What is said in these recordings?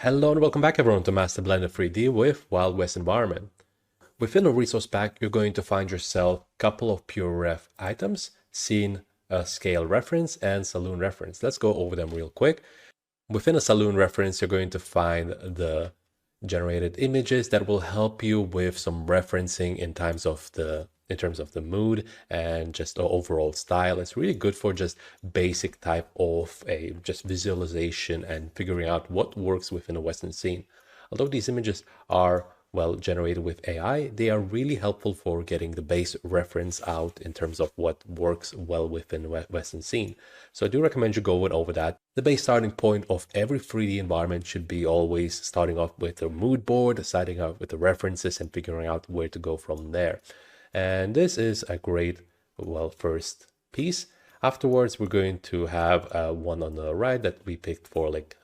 Hello and welcome back everyone to Master Blender 3D with Wild West Environment. Within a resource pack, you're going to find yourself a couple of pure ref items, scene, scale reference, and saloon reference. Let's go over them real quick. Within a saloon reference, you're going to find the generated images that will help you with some referencing in terms of the mood and just the overall style. It's really good for just basic type of a just visualization and figuring out what works within a Western scene. Although these images are well generated with AI, they are really helpful for getting the base reference out in terms of what works well within Western scene. So I do recommend you going over that. The base starting point of every 3D environment should be always starting off with a mood board, starting out with the references and figuring out where to go from there. And this is a great, well, first piece. Afterwards, we're going to have one on the right that we picked for like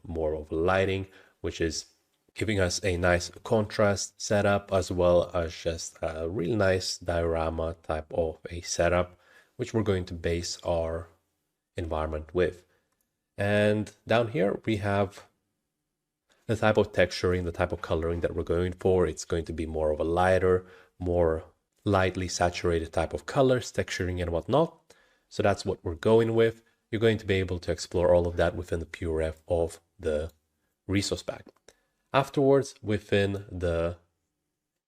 more of lighting, which is giving us a nice contrast setup as well as just a really nice diorama type of a setup, which we're going to base our environment with. And down here we have the type of texturing, the type of coloring that we're going for. It's going to be more of a lighter, more lightly saturated type of colors, texturing and whatnot. So that's what we're going with. You're going to be able to explore all of that within the PureRef of the resource pack. Afterwards, within the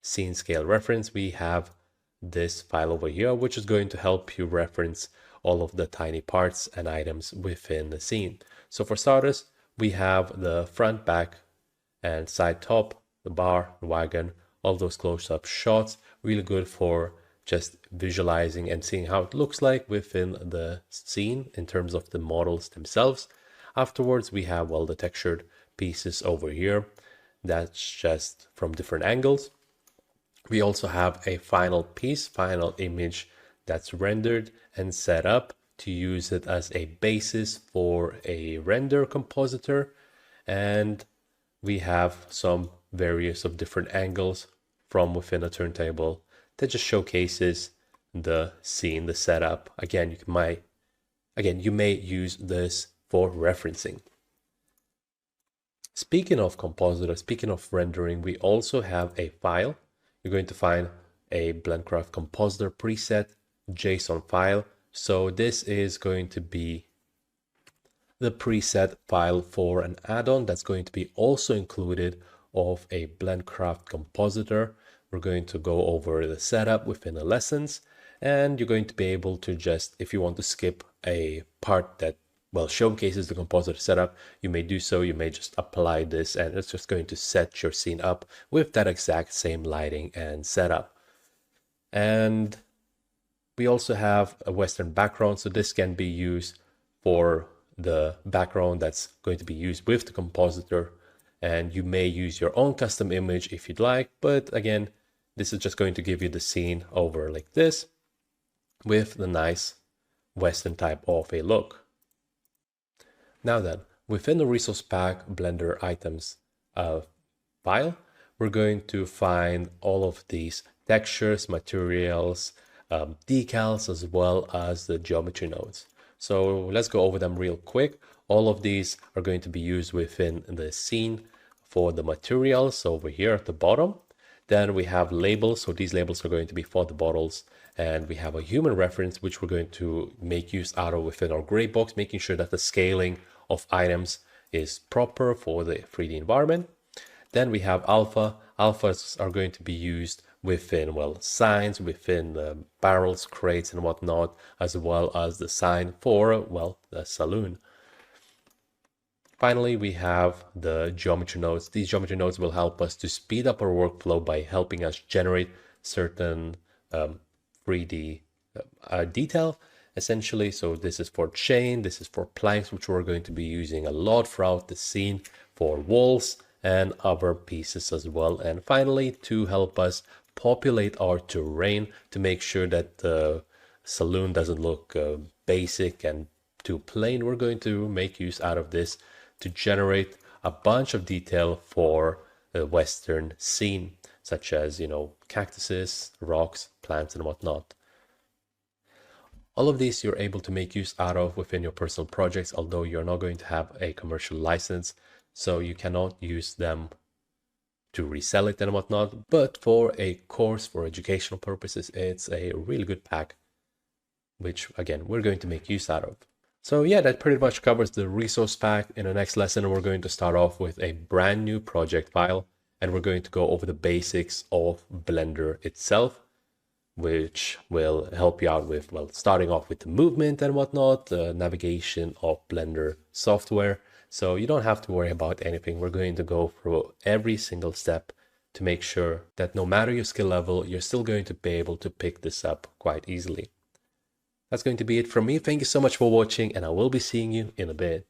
scene scale reference, we have this file over here, which is going to help you reference all of the tiny parts and items within the scene. So for starters, we have the front, back, and side top, the bar, the wagon, all those close-up shots, really good for just visualizing and seeing how it looks like within the scene in terms of the models themselves. Afterwards, we have, well, the textured pieces over here. That's just from different angles. We also have a final piece, final image that's rendered and set up to use it as a basis for a render compositor. And we have some various of different angles from within a turntable that just showcases the scene, the setup. Again, you may use this for referencing. Speaking of compositor, speaking of rendering, we also have a file. You're going to find a Blendcraft compositor preset JSON file. So this is going to be the preset file for an add-on that's going to be also included of a Blendcraft compositor. We're going to go over the setup within the lessons, and you're going to be able to just, if you want to skip a part that showcases the compositor setup, you may do so. You may just apply this and it's just going to set your scene up with that exact same lighting and setup. And we also have a Western background, so this can be used for the background that's going to be used with the compositor, and you may use your own custom image if you'd like, but again, this is just going to give you the scene over like this with the nice Western type of a look. Now then, within the resource pack Blender items file, we're going to find all of these textures, materials, decals, as well as the geometry nodes. So let's go over them real quick. All of these are going to be used within the scene for the materials over here at the bottom. Then we have labels, so these labels are going to be for the bottles, and we have a human reference, which we're going to make use out of within our gray box, making sure that the scaling of items is proper for the 3D environment. Then we have alpha. Alphas are going to be used within, signs, within the barrels, crates, and whatnot, as well as the sign for, the saloon. Finally, we have the geometry nodes. These geometry nodes will help us to speed up our workflow by helping us generate certain 3D detail, essentially. So this is for chain, this is for planks, which we're going to be using a lot throughout the scene, for walls and other pieces as well. And finally, to help us populate our terrain to make sure that the saloon doesn't look basic and too plain, we're going to make use out of this to generate a bunch of detail for the Western scene, such as, cactuses, rocks, plants, and whatnot. All of these you're able to make use out of within your personal projects, although you're not going to have a commercial license. so you cannot use them to resell it and whatnot. But for a course, for educational purposes, it's a really good pack, which again, we're going to make use out of. So yeah, that pretty much covers the resource pack. In the next lesson, we're going to start off with a brand new project file, and we're going to go over the basics of Blender itself, which will help you out with, well, starting off with the movement and whatnot, the navigation of Blender software. So you don't have to worry about anything. We're going to go through every single step to make sure that no matter your skill level, you're still going to be able to pick this up quite easily. That's going to be it from me. Thank you so much for watching, and I will be seeing you in a bit.